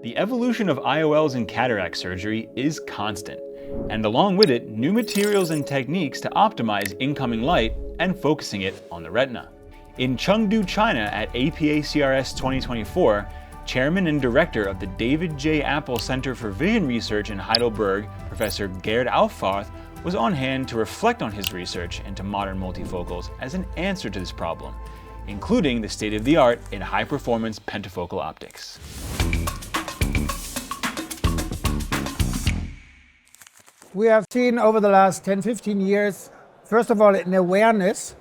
The evolution of IOLs in cataract surgery is constant, and along with it, new materials and techniques to optimize incoming light and focusing it on the retina. In Chengdu, China at FWCRS 2024, Chairman and Director of the David J. Apple Center for Vision Research in Heidelberg, Professor Gerd Auffarth, was on hand to reflect on his research into modern multifocals as an answer to this problem, including the state-of-the-art in high-performance pentafocal optics. We have seen over the last 10-15 years, first of all, an awareness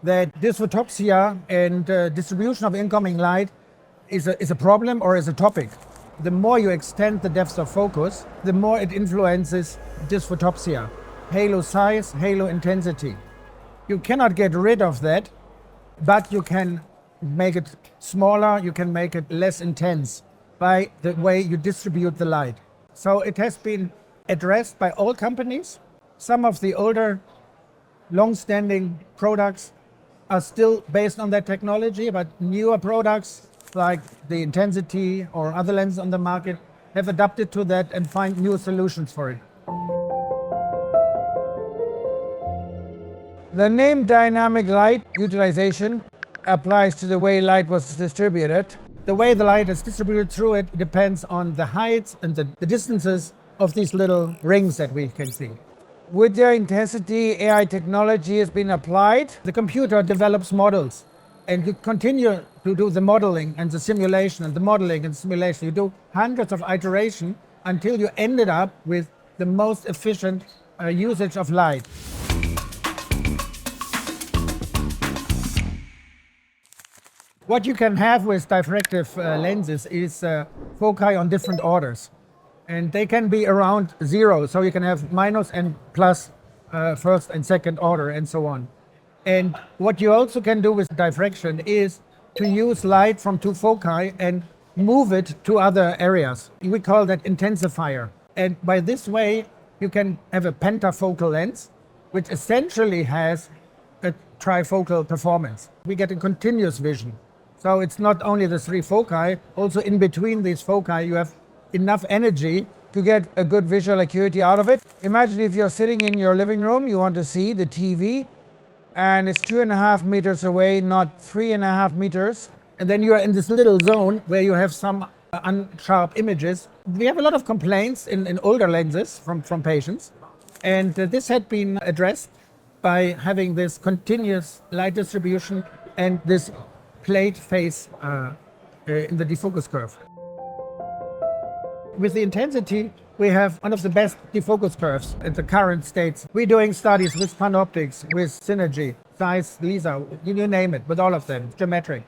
that dysphotopsia and distribution of incoming light is a problem or is a topic. The more you extend the depth of focus, the more it influences dysphotopsia, halo size, halo intensity. You cannot get rid of that, but you can make it smaller, you can make it less intense by the way you distribute the light. So it has been addressed by all companies. Some of the older, long-standing products are still based on that technology, but newer products like the Intensity or other lenses on the market have adapted to that and find new solutions for it. The name dynamic light utilization applies to the way light was distributed. The way the light is distributed through it depends on the heights and the distances of these little rings that we can see. With their intensity, AI technology has been applied. The computer develops models, and you continue to do the modeling and the simulation and the modeling and simulation. You do hundreds of iterations until you ended up with the most efficient usage of light. What you can have with diffractive lenses is foci on different orders. And they can be around zero, so you can have minus and plus first and second order and so on. And what you also can do with diffraction is to use light from two foci and move it to other areas. We call that intensifier. And by this way, you can have a pentafocal lens, which essentially has a trifocal performance. We get a continuous vision. So it's not only the three foci, also in between these foci, you have enough energy to get a good visual acuity out of it. Imagine if you're sitting in your living room, you want to see the TV, and it's 2.5 meters away, not 3.5 meters. And then you're in this little zone where you have some unsharp images. We have a lot of complaints in older lenses from patients. And this had been addressed by having this continuous light distribution and this plate phase in the defocus curve. With the Intensity, we have one of the best defocus curves in the current states. We're doing studies with PanOptics, with Synergy, Zeiss, Lisa, you name it, with all of them, geometric.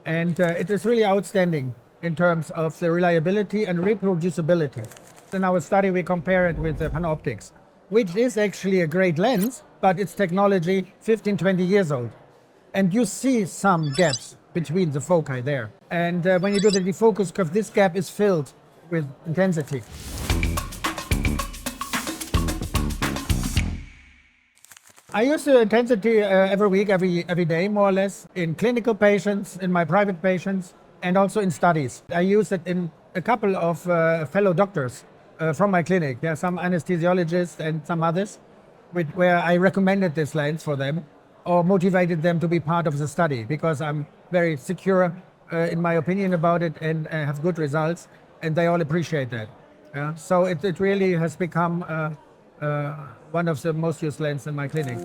And it is really outstanding in terms of the reliability and reproducibility. In our study, we compare it with the PanOptics, which is actually a great lens, but it's technology 15, 20 years old. And you see some gaps between the foci there. And when you do the defocus curve, this gap is filled with Intensity. I use the Intensity every week, every day, more or less, in clinical patients, in my private patients, and also in studies. I use it in a couple of fellow doctors from my clinic. There are some anesthesiologists and some others, where I recommended this lens for them or motivated them to be part of the study because I'm very secure in my opinion about it and have good results. And they all appreciate that. Yeah? So it really has become one of the most used lenses in my clinic.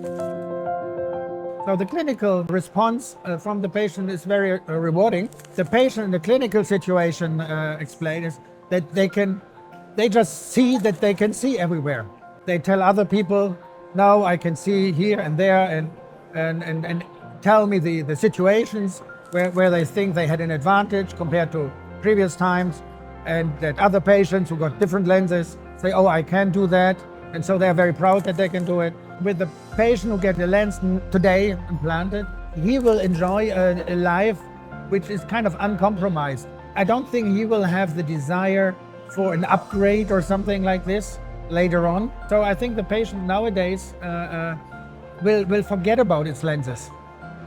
So the clinical response from the patient is very rewarding. The patient in the clinical situation explained is that they just see that they can see everywhere. They tell other people, now I can see here and there and tell me the situations where they think they had an advantage compared to previous times. And that other patients who got different lenses say, oh, I can do that. And so they're very proud that they can do it. With the patient who gets the lens today implanted, he will enjoy a life which is kind of uncompromised. I don't think he will have the desire for an upgrade or something like this later on. So I think the patient nowadays will forget about its lenses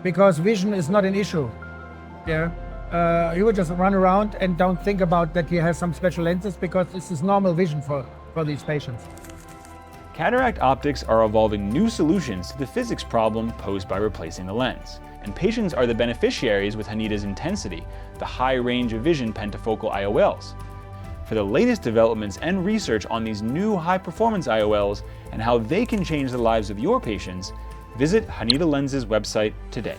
because vision is not an issue. Yeah. he would just run around and don't think about that he has some special lenses, because this is normal vision for these patients. Cataract optics are evolving new solutions to the physics problem posed by replacing the lens, and patients are the beneficiaries with Hanita's Intensity, the high range of vision pentafocal IOLs. For the latest developments and research on these new high-performance IOLs and how they can change the lives of your patients, visit Hanita Lenses' website today.